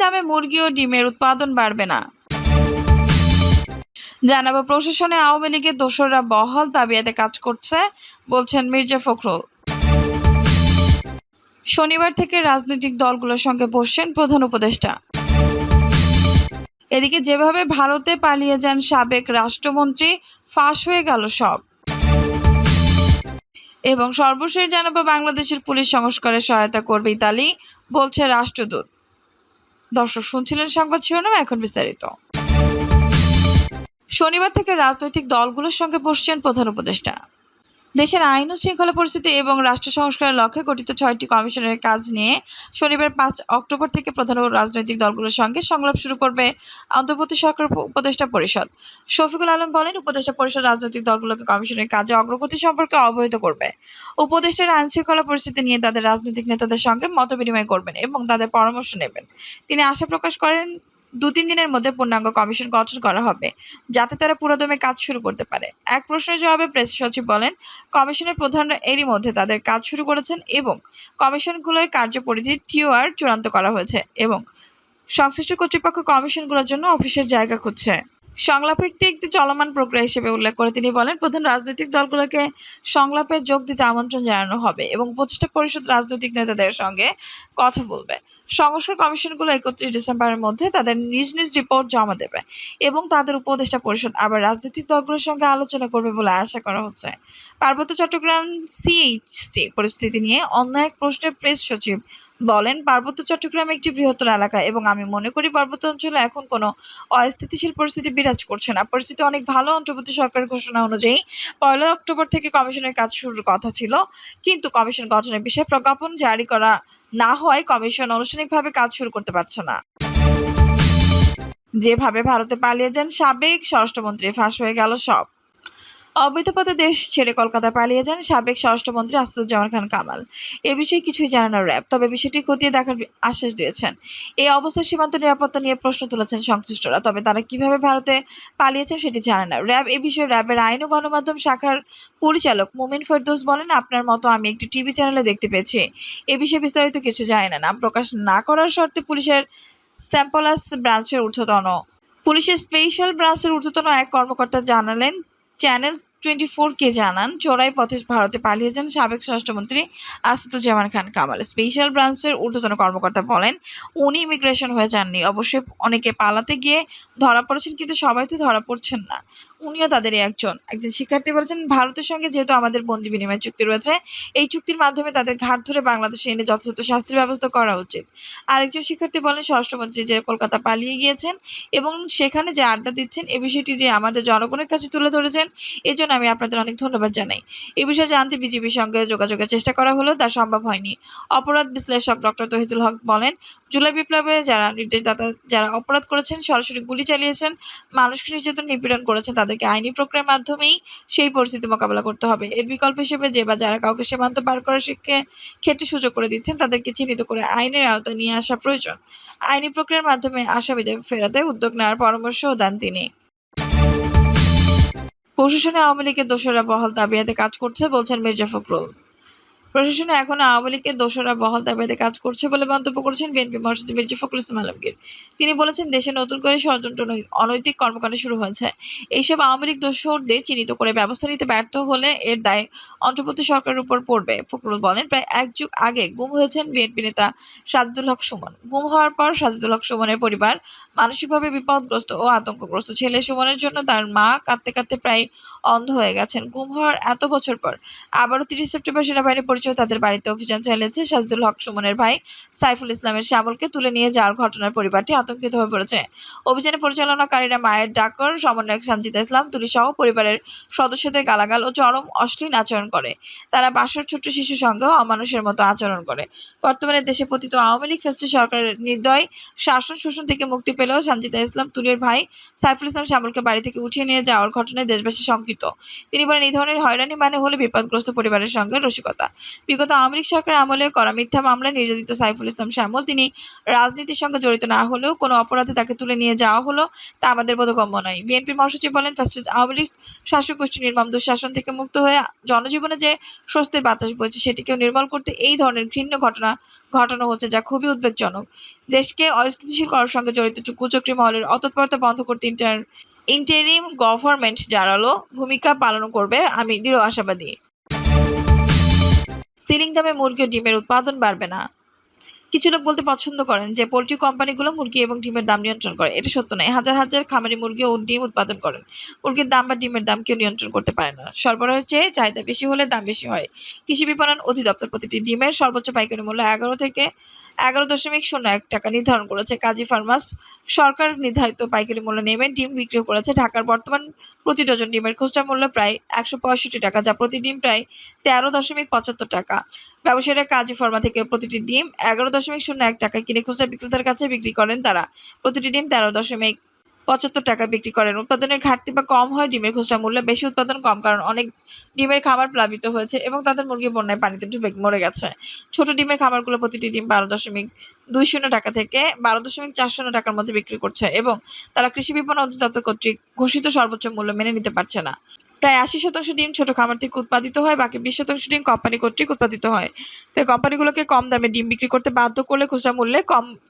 দামে মুরগি ও ডিমের উৎপাদন বাড়বে না। জানাবো প্রশাসনে আওয়ামী লীগের দোসররা বহাল তাবিয়াতে কাজ করছে, বলছেন মির্জা ফখরুল। শনিবার থেকে রাজনৈতিক দলগুলোর সঙ্গে বসছেন প্রধান উপদেষ্টা। এদিকে যেভাবে ভারতে পালিয়ে যান সাবেক রাষ্ট্রমন্ত্রী, ফাঁস হয়ে গেল সব। এবং সর্বশেষ জানাবো বাংলাদেশের পুলিশ সংস্কারে সহায়তা করবে ইতালি, বলছে রাষ্ট্রদূত। দর্শক শুনছিলেন সংবাদ শিরোনাম, এখন বিস্তারিত। শনিবার থেকে রাজনৈতিক দলগুলোর সঙ্গে বসছেন প্রধান উপদেষ্টা। দেশের আইন ও শৃঙ্খলা পরিস্থিতি এবং রাষ্ট্র সংস্কারের লক্ষ্যে গঠিত 6টি কমিশনের কাজ নিয়ে শনিবার 5 অক্টোবর থেকে প্রধান রাজনৈতিক দলগুলোর সঙ্গে সংলাপ শুরু করবে অন্তর্বর্তী সরকার উপদেষ্টা পরিষদ। শফিকুল আলম বলেন, উপদেষ্টা পরিষদ রাজনৈতিক দলগুলোকে কমিশনের কাজে অগ্রগতি সম্পর্কে অবহিত করবে। উপদেষ্টারা আইন শৃঙ্খলা পরিস্থিতি নিয়ে তাদের রাজনৈতিক নেতাদের সঙ্গে মতবিনিময় করবেন এবং তাদের পরামর্শ নেবেন। তিনি আশা প্রকাশ করেন 2-3 দিনের মধ্যে পূর্ণাঙ্গ কমিশন গঠন করা হবে, যাতে তারা পুরোদমে কাজ শুরু করতে পারে। এক প্রশ্নের জবাবে প্রেস সচিব বলেন, কমিশনের প্রধানরা এরই মধ্যে তাদের কাজ শুরু করেছেন এবং কমিশনগুলোর কার্যপরিধি টিওআর চূড়ান্ত করা হয়েছে এবং সংশ্লিষ্ট কর্তৃপক্ষ কমিশনগুলোর জন্য অফিসের জায়গা খুঁজছে। সংলাপ একটি চলমান প্রক্রিয়া হিসেবে উল্লেখ করে তিনি বলেন, প্রধান রাজনৈতিক দলগুলোকে সংলাপে যোগ দিতে আমন্ত্রণ জানানো হবে এবং উপদেষ্টা পরিষদ রাজনৈতিক নেতাদের সঙ্গে কথা বলবে। সংস্কার কমিশনগুলো 31 ডিসেম্বরের মধ্যে তাদের নিজ নিজ রিপোর্ট জমা দেবে এবং তাদের উপদেষ্টা পরিষদ আবার রাজনৈতিক দলগুলোর সঙ্গে আলোচনা করবে বলে আশা করা হচ্ছে। পার্বত্য চট্টগ্রাম সিএইচটি পরিস্থিতি নিয়ে অন্য এক প্রশ্নে প্রেস সচিব বলেন, পার্বত্য চট্টগ্রাম একটি বৃহত্তর এলাকা এবং আমি মনে করি পার্বত্য অঞ্চলে এখন কোনো অস্থিতিশীল পরিস্থিতি বিরাজ করছে না। পরিস্থিতি অনেক ভালো। অন্তর্বর্তী সরকারের ঘোষণা অনুযায়ী 1 অক্টোবর থেকে কমিশনের কাজ শুরুর কথা ছিল, কিন্তু কমিশন গঠনের বিষয়ে প্রজ্ঞাপন জারি করা না হওয়ায় কমিশন আনুষ্ঠানিকভাবে কাজ শুরু করতে পারছে না। যেভাবে ভারতে পালিয়ে যান সাবেক স্বরাষ্ট্রমন্ত্রী, ফাঁস হয়ে গেল সব। অবৈধ পথে দেশ ছেড়ে কলকাতা পালিয়ে যান সাবেক স্বরাষ্ট্রমন্ত্রী আসাদুজ্জামান খান কামাল। এ বিষয়ে কিছুই জানে না র্যাব, তবে বিষয়টি খতিয়ে দেখার আশ্বাস দিয়েছেন। এই অবস্থায় সীমান্ত নিরাপত্তা নিয়ে প্রশ্ন তুলেছেন সংশ্লিষ্টরা, তবে তারা কিভাবে ভারতে পালিয়েছেন সেটি জানে না র্যাব। এ বিষয়ে র্যাবের আইন ও গণমাধ্যম শাখার পরিচালক মুমিন ফেরদৌস বলেন, আপনার মতো আমি একটি টিভি চ্যানেলে দেখতে পেয়েছি। এ বিষয়ে বিস্তারিত কিছু জানে না। নাম প্রকাশ না করার শর্তে পুলিশের স্পেশাল ব্রাঞ্চের ঊর্ধ্বতন এক কর্মকর্তা জানালেন, চ্যানেল 24-কে জানান, চোরাই পথে ভারতে পালিয়ে যান সাবেক স্বরাষ্ট্রমন্ত্রী আসাদুজ্জামান খান কামাল। স্পেশাল ব্রাঞ্চের ঊর্ধ্বতন কর্মকর্তা বলেন, উনি ইমিগ্রেশন হয়ে যাননি। অবশ্যই অনেকে পালাতে গিয়ে ধরা পড়েছেন, কিন্তু সবাই তো ধরা পড়ছেন না। উনিও তাদেরই একজন শিক্ষার্থী বলেছেন, ভারতের সঙ্গে যেহেতু আমাদের বন্দি বিনিময় চুক্তি রয়েছে, এই চুক্তির মাধ্যমে তাদের ঘাট ধরে বাংলাদেশে এনে যথাযথ শাস্তির ব্যবস্থা করা উচিত। আরেকজন শিক্ষার্থী বলেন, স্বরাষ্ট্রমন্ত্রী যে কলকাতা পালিয়ে গিয়েছেন এবং সেখানে যে আড্ডা দিচ্ছেন, এই বিষয়টি যে আমাদের জনগণের কাছে তুলে ধরেছেন, এজন্য আমি আপনাদের অনেক ধন্যবাদ জানাই। এই বিষয়ে জানতে বিজিবির সঙ্গে যোগাযোগের চেষ্টা করা হলেও তা সম্ভব হয়নি। অপরাধ বিশ্লেষক ডক্টর তহিদুল হক বলেন, জুলাই বিপ্লবে যারা নির্দেশদাতা যারা অপরাধ করেছেন, সরাসরি গুলি চালিয়েছেন, মানুষকে নির্যাতন নিপীড়ন করেছেন, তাদেরকে আইনি প্রক্রিয়ার মাধ্যমেই সেই পরিস্থিতি মোকাবেলা করতে হবে। এর বিকল্প হিসেবে যে বা যারা কাউকে সীমান্ত পার করার ক্ষেত্রে সুযোগ করে দিচ্ছেন, তাদেরকে চিহ্নিত করে আইনের আওতায় নিয়ে আসা প্রয়োজন। আইনি প্রক্রিয়ার মাধ্যমে আসামিদের ফেরাতে উদ্যোগ নেওয়ার পরামর্শও দেন তিনি। প্রশাসনে আওয়ামী লীগের দোসররা বহাল তাবিয়াতে কাজ করছে, বলছেন মির্জা ফখরুল। প্রশাসনে এখনো আওয়ামী লীগের দোসররা বহাল তাবিয়াতে কাজ করছে বলে মন্তব্য করেছেন বিএনপি মহাসচিব মির্জা ফখরুল ইসলাম আলমগীর। তিনি বলেছেন, দেশে নতুন করে ষড়যন্ত্র অনৈতিক কর্মকাণ্ড শুরু হয়েছে। এইসব আওয়ামী লীগ দোসরদের চিহ্নিত করে ব্যবস্থা নিতে ব্যর্থ হলে এর দায় অন্তর্বর্তী সরকারের উপর পড়বে। ফখরুল বলেন, প্রায় 1 যুগ আগে গুম হয়েছেন বিএনপি নেতা সাজিদুল হক সুমন। গুম হওয়ার পর সাজিদুল হক সুমনের পরিবার মানসিকভাবে বিপদগ্রস্ত ও আতঙ্কগ্রস্ত। ছেলে সুমনের জন্য তার মা কাঁদতে কাঁদতে প্রায় অন্ধ হয়ে গেছেন। গুম হওয়ার এত বছর পর আবারও 30 সেপ্টেম্বর সেনাবাহিনী পরিচয় তাদের বাড়িতে অভিযান চালিয়েছে। সাজিদুল হক সুমনের ভাই সাইফুল ইসলামের শ্যামলকে তুলে নিয়ে যাওয়ার ঘটনায় পরিবারটি আতঙ্কিত হয়ে পড়েছে। অভিযানে পরিচালনাকারীরা মায়ের ডাকর সমন্বয়ক সঞ্জিতা ইসলাম তুলি সহ পরিবারের সদস্যদের গালাগাল ও চরম অশ্লীল আচরণ করে। তারা বাসার ছোট্ট শিশুর সঙ্গেও অমানুষের মতো আচরণ করে। বর্তমানে দেশে পতিত আওয়ামী লীগ ফ্যাসিস্ট সরকারের নির্দয় শাসন শোষণ থেকে মুক্তি পেলেও সঞ্জিতা ইসলাম তুলির ভাই সাইফুল ইসলাম শ্যামলকে বাড়ি থেকে উঠিয়ে নিয়ে যাওয়ার ঘটনায় দেশবাসী শঙ্কিত। তিনি বলেন, এই ধরনের হয়রানি মানে হলে বিপদগ্রস্ত পরিবারের সঙ্গে রসিকতা। বিগত আওয়ামী লীগ সরকারের আমলে করা মিথ্যা মামলায় নির্যাতিত সাইফুল ইসলাম শ্যামল তিনি রাজনীতির সঙ্গে জড়িত না হলেও কোনো অপরাধে তাকে তুলে নিয়ে যাওয়া হলো তা আমাদের বোধগম্য নয়। বিএনপির মহাসচিব বলেন, ফ্যাসিস্ট আওয়ামী লীগ শাসক গোষ্ঠীর নির্মম দুঃশাসন থেকে মুক্ত হয়ে জনজীবনে যে স্বস্তির বাতাস বইছে সেটিকেও নির্মূল করতে এই ধরনের ঘৃণ্য ঘটানো হচ্ছে, যা খুবই উদ্বেগজনক। দেশকে অস্থিতিশীল করার সঙ্গে জড়িত কুচক্রী মহলের অতৎপরতা বন্ধ করতে ইন্টারিম গভর্নমেন্ট জোরালো ভূমিকা পালন করবে, আমি দৃঢ় আশাবাদী। সিলিং দামে মুরগি ও ডিমের উৎপাদন বাড়বে না। কিছু লোক বলতে পছন্দ করেন যে পোল্ট্রি কোম্পানিগুলো মুরগি এবং ডিমের দাম নিয়ন্ত্রণ করে। এটা সত্য নয়। হাজার হাজার খামারি মুরগি ও ডিম উৎপাদন করেন। মুরগির দাম বা ডিমের দাম কেউ নিয়ন্ত্রণ করতে পারে না। সরবরাহের চেয়ে চাহিদা বেশি হলে দাম বেশি হয়। কৃষি বিপণন অধিদপ্তর প্রতিটি ডিমের সর্বোচ্চ পাইকারি মূল্য 11.01 টাকা নির্ধারণ করেছে। কাজী ফার্মার্স সরকার নির্ধারিত পাইকারি মূল্য নেমে ডিম বিক্রি করেছে। ঢাকার বর্তমান প্রতি ডজন ডিমের খুচরা মূল্য প্রায় 165 টাকা, যা প্রতি ডিম প্রায় 13.75 টাকা। ব্যবসায়ীরা কাজী ফার্মা থেকে প্রতিটি ডিম 11.01 টাকায় কিনে খুচরা বিক্রেতার কাছে বিক্রি করেন। তারা প্রতিটি ডিম 13.75 টাকা বিক্রি করেন। উৎপাদনের ঘাটতি বা কম হয় ডিমের খুচরা মূল্য, বেশি উৎপাদন কম, কারণ অনেক ডিমের খামার প্লাবিত হয়েছে এবং তাদের মুরগি বন্যায় পানিতে ডুবে মরে গেছে। ছোট ডিমের খামারগুলো প্রতিটি ডিম 12.20 টাকা থেকে 12.40 টাকার মধ্যে বিক্রি করছে এবং তারা কৃষি বিপণন অধিদপ্তর কর্তৃক ঘোষিত সর্বোচ্চ মূল্য মেনে নিতে পারছে না। প্রায় 80% ডিম ছোট খামার থেকে উৎপাদিত হয়, বাকি 20% ডিম কোম্পানি কর্তৃক উৎপাদিত হয়। তাই কোম্পানিগুলোকে কম দামে ডিম বিক্রি করতে বাধ্য করলে খুচরা মূল্যে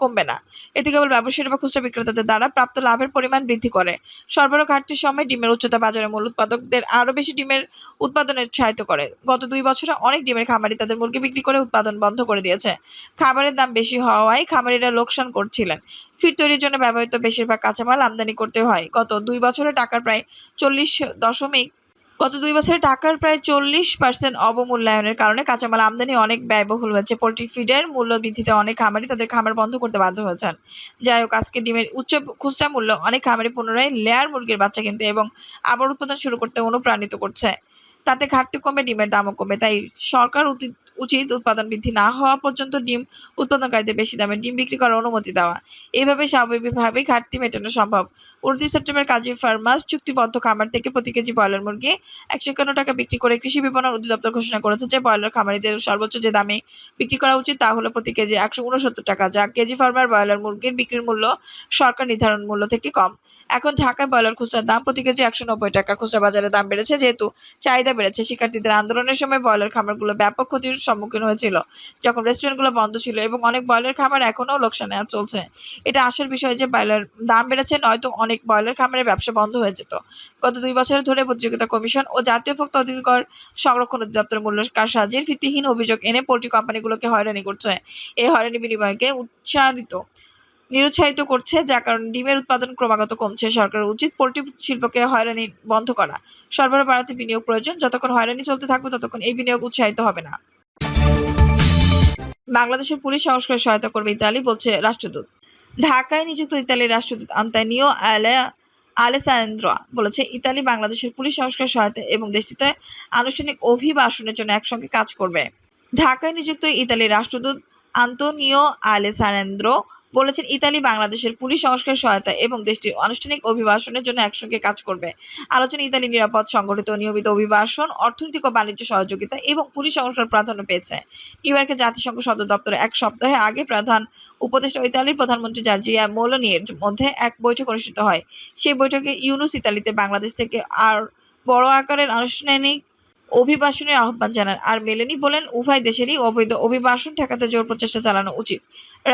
কমবে না। এতে কেবল ব্যবসায়ী বা খুচরা বিক্রেতাদের দ্বারা প্রাপ্ত লাভের পরিমাণ বৃদ্ধি করে। সরবরাহ ঘাটতির সময় ডিমের উচ্চতা বাজারে মূল উৎপাদকদের আরও বেশি ডিমের উৎপাদনে উৎসাহিত করে। গত 2 বছরে অনেক ডিমের খামারি তাদের মুরগি বিক্রি করে উৎপাদন বন্ধ করে দিয়েছে। খাবারের দাম বেশি হওয়ায় খামারিরা লোকসান করছিলেন। ফিড তৈরির জন্য ব্যবহৃত বেশিরভাগ কাঁচামাল আমদানি করতে হয়। গত 2 বছরে টাকার প্রায় 40% অবমূল্যায়নের কারণে কাঁচামাল আমদানি অনেক ব্যয়বহুল হয়েছে। পোল্ট্রি ফিডের মূল্য বৃদ্ধিতে অনেক খামারি তাদের খামার বন্ধ করতে বাধ্য হয়েছেন। যাই হোক, আজকে ডিমের উচ্চ খুচরা মূল্য অনেক খামারি পুনরায় লেয়ার মুরগির বাচ্চা কিনতে এবং আবার উৎপাদন শুরু করতে অনুপ্রাণিত করছে। তাতে ঘাটতি কমে, ডিমের দামও কমে। তাই সরকার উচিত উৎপাদন বৃদ্ধি না হওয়া পর্যন্ত ডিম উৎপাদনকারীদের বেশি দামে ডিম বিক্রি করার অনুমতি দেওয়া। এইভাবে স্বাভাবিকভাবেই ঘাটতি মেটানো সম্ভব। 29 সেপ্টেম্বর কাজী ফার্মার্স চুক্তিবদ্ধ খামার থেকে প্রতি কেজি ব্রয়লার মুরগি 151 টাকা বিক্রি করে কৃষি বিপণন অধিদপ্তর ঘোষণা করেছে যে ব্রয়লার খামারিদের সর্বোচ্চ যে দামে বিক্রি করা উচিত তা হলো প্রতি কেজি 169 টাকা, যা কেজি ফার্মার ব্রয়লার মুরগির বিক্রির মূল্য সরকার নির্ধারণ মূল্য থেকে কম। এখন ঢাকায় ব্রয়লার খুচরার দাম প্রতি কেজি 190 টাকা। খুচরা বাজারে দাম বেড়েছে যেহেতু চাহিদা বেড়েছে। শিক্ষার্থীদের আন্দোলনের সময় ব্রয়লার খামারগুলো ব্যাপক ক্ষতির সম্মুখীন হয়েছিল যখন রেস্টুরেন্টগুলো বন্ধ ছিল এবং অনেক ব্রয়লার খামার এখনও লোকসানে চলছে। এটা আসার বিষয় যে ব্রয়লার দাম বেড়েছে, নয়তো অনেক ব্রয়লার খামারের ব্যবসা বন্ধ হয়ে যেত। গত 2 বছর ধরে প্রতিযোগিতা কমিশন ও জাতীয় ভোক্তা অধিকার সংরক্ষণ অধিদপ্তর মূল্য কারসাজির ভিত্তিহীন অভিযোগ এনে পোল্ট্রি কোম্পানিগুলোকে হয়রানি করছে। এই হয়রানি বিনিময়কে নিরুৎসাহিত করছে, যার কারণে ডিমের উৎপাদন ক্রমাগত কমছে। সরকারের উচিত পোল্ট্রি শিল্পকে হয়রানি বন্ধ করা। সরবরাহ বাড়াতে বিনিয়োগ প্রয়োজন। যতক্ষণ হয়রানি চলতে থাকবে ততক্ষণ এই বিনিয়োগ উৎসাহিত হবে না। বাংলাদেশের পুলিশ সংস্কারে সহায়তা করবে ইতালি, বলছে রাষ্ট্রদূত। ঢাকায় নিযুক্ত ইতালির রাষ্ট্রদূত আন্তোনিও আলেসান্দ্রো বলেছে, ইতালি বাংলাদেশের পুলিশ সংস্কার সহায়তা এবং দেশটিতে আনুষ্ঠানিক অভিবাসনের জন্য একসঙ্গে কাজ করবে। ঢাকায় নিযুক্ত ইতালির রাষ্ট্রদূত আন্তোনিও আলেসান্দ্রো বলেছেন, ইতালি বাংলাদেশের পুলিশ সংস্কার সহায়তা এবং দেশটির আনুষ্ঠানিক অভিবাসনের জন্য একসঙ্গে কাজ করবে। আলোচনা ইতালি নিরাপদ, সংগঠিত, নিয়মিত অভিবাসন, অর্থনৈতিক ও বাণিজ্য সহযোগিতা এবং পুলিশ সংস্কার প্রাধান্য পেয়েছে। নিউ ইয়র্কে জাতিসংঘ সদর দপ্তরে 1 সপ্তাহ আগে প্রধান উপদেষ্টা ও ইতালির প্রধানমন্ত্রী জর্জিয়া মেলোনির মধ্যে এক বৈঠক অনুষ্ঠিত হয়। সেই বৈঠকে ইউনুস ইতালিতে বাংলাদেশ থেকে আর বড় আকারের আনুষ্ঠানিক অভিবাসনের আহ্বান জানান। আর মেলেনি বলেন, উভয় দেশেরই অবৈধ অভিবাসন ঠেকাতে জোর প্রচেষ্টা চালানো উচিত।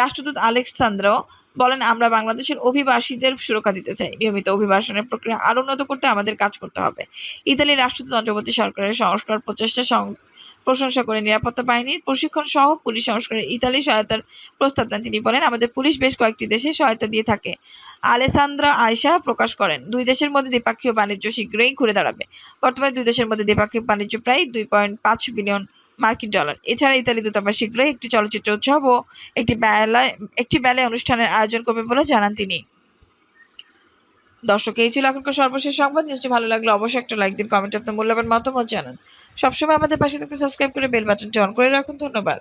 রাষ্ট্রদূত আলেক্সান্দ্রো বলেন, আমরা বাংলাদেশের অভিবাসীদের সুরক্ষা দিতে চাই। নিয়মিত অভিবাসনের প্রক্রিয়া আরো উন্নত করতে আমাদের কাজ করতে হবে। ইতালির রাষ্ট্রদূত অন্তর্বর্তী সরকারের সংস্কার প্রচেষ্টা প্রশংসা করে নিরাপত্তা বাহিনীর প্রশিক্ষণ সহ পুলিশ সংস্কারে ইতালি সহায়তার প্রস্তাব দেন। তিনি বলেন, আমাদের পুলিশ বেশ কয়েকটি দেশে সহায়তা দিয়ে থাকে। আলেসান্দ্রা আশা প্রকাশ করেন, 2 দেশের মধ্যে দ্বিপাক্ষীয় বাণিজ্য শীঘ্রই ঘুরে দাঁড়াবে। বর্তমানে 2 দেশের মধ্যে দ্বিপাক্ষিক বাণিজ্য প্রায় $2.5 বিলিয়ন। এছাড়া ইতালি দূতাবাস শীঘ্রই একটি চলচ্চিত্র উৎসব ও একটি বেলায় অনুষ্ঠানের আয়োজন করবে বলে জানান তিনি। দর্শক, এই ছিল এখনকার সর্বশেষ সংবাদ। নিউজটি ভালো লাগলে অবশ্যই একটা লাইক দিন, কমেন্টে আপনার মূল্যবান মতামত জানান। সবসময় আমাদের পাশে থাকতে সাবস্ক্রাইব করে বেল বাটনটি অন করে রাখুন। ধন্যবাদ।